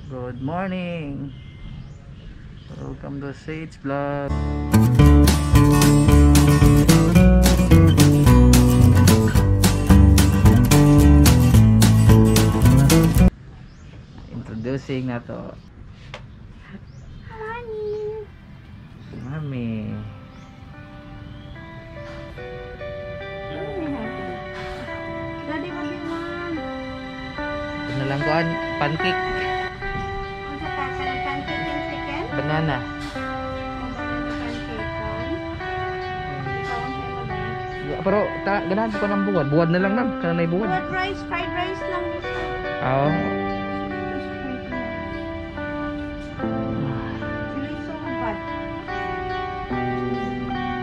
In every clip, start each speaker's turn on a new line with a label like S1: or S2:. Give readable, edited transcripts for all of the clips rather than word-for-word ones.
S1: Good morning. Welcome to Sage Vlog. Introducing na to. Mami.
S2: Daddy, what do you want?
S1: Ano lang kuan? Pancake. Banana. Pero ganahan ko ng buwad. Buwad na lang nam. Kana nay buwad.
S2: Buwad rice, fried rice lang gusto.
S1: Oo.
S2: Feeling so bad.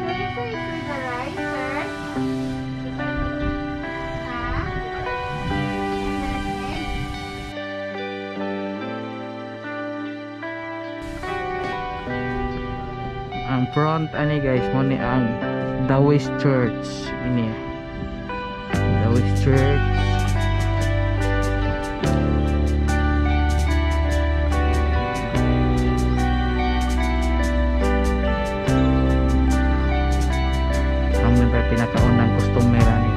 S2: So this is the rice, sir.
S1: Ang front ani guys mo ni ang Taoist Church ini. Taoist Church. Kami pa pinakaunang customer ani.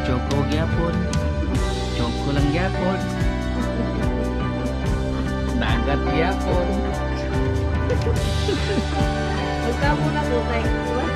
S1: Choco gyapon. Choco lang gyapon. Dagat gyapon.
S2: Magkamo na po kay Kuya.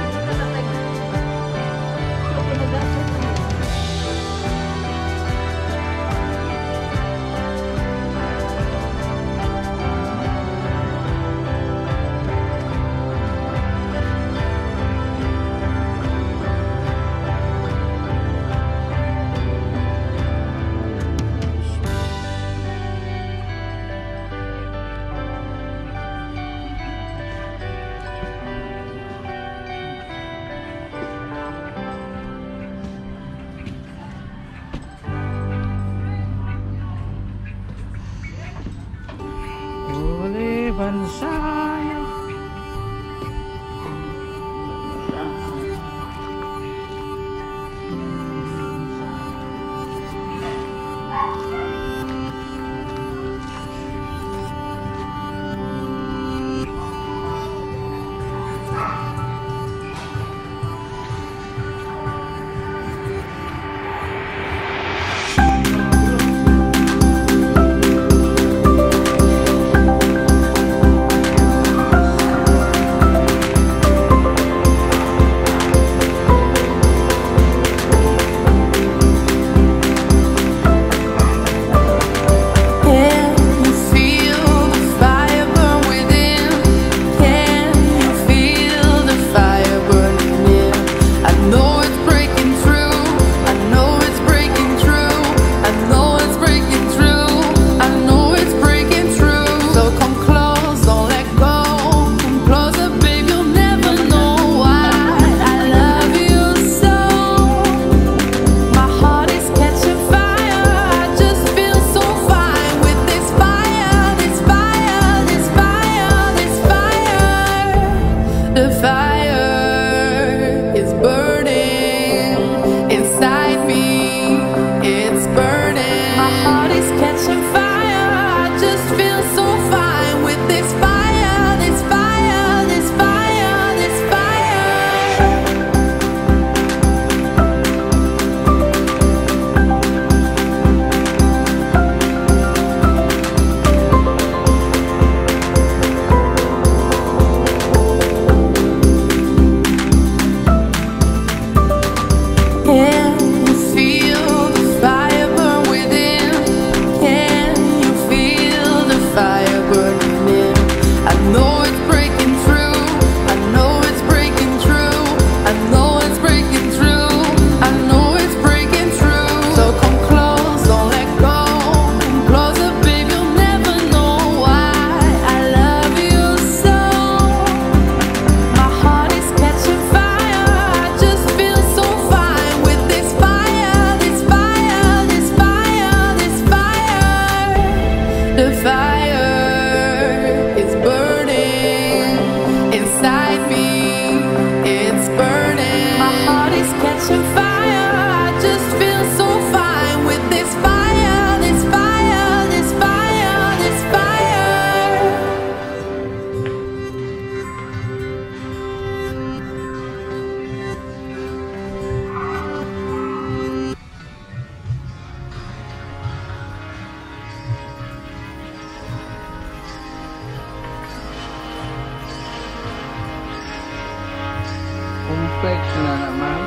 S1: Cornflakes na naman.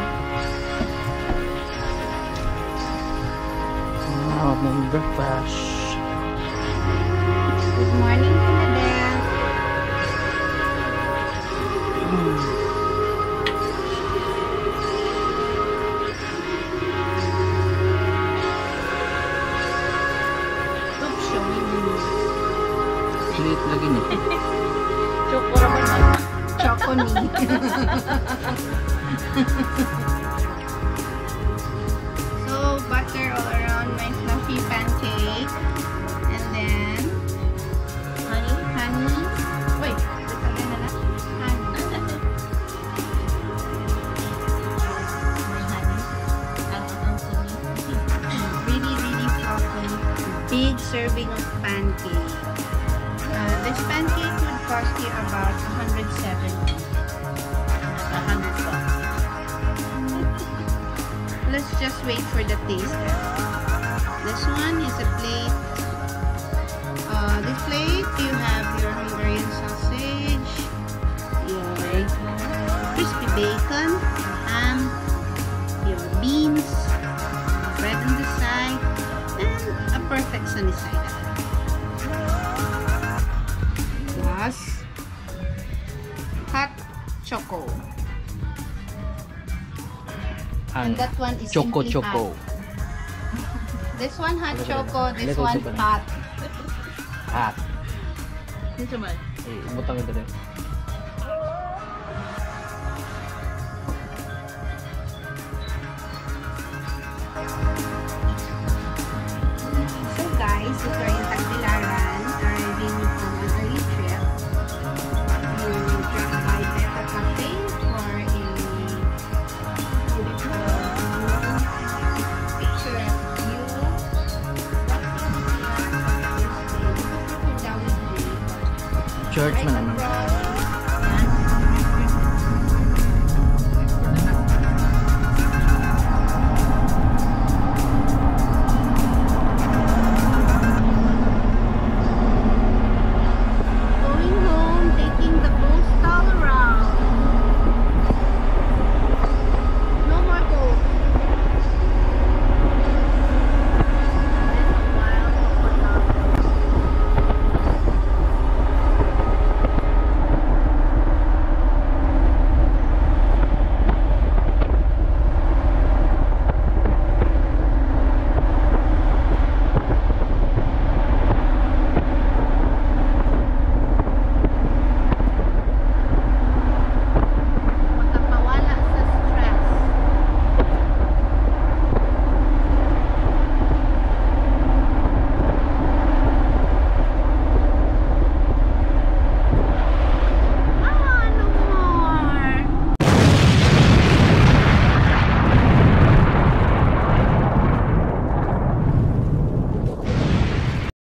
S1: Wow, may breakfast.
S2: Good morning, Canada. Oops, showing you.
S1: Sweet lagi niya.
S2: Choco naman. Choco ni. So, butter all around my fluffy pancake. And then, honey. Wait, ito na lang. Honey. Really, really fluffy. Big serving of pancake. This pancake would cost you about 170. 100 bucks. Let's just wait for the taste. This one is a plate. This plate you have your Hungarian sausage, your crispy bacon, ham, your beans, bread on the side, and a perfect sunny side. Plus hot choco.
S1: Ang
S2: And that one is
S1: choco
S2: simply
S1: choco.
S2: hot. This one hot choco, this
S1: Little
S2: one
S1: soup.
S2: hot.
S1: Hot.
S2: This one.
S1: Butang ito din.
S2: So guys, if you're in Tagbilaran, arriving from an early trip, you drop by Beta Cafe for a beautiful picture view.
S1: Church man naman.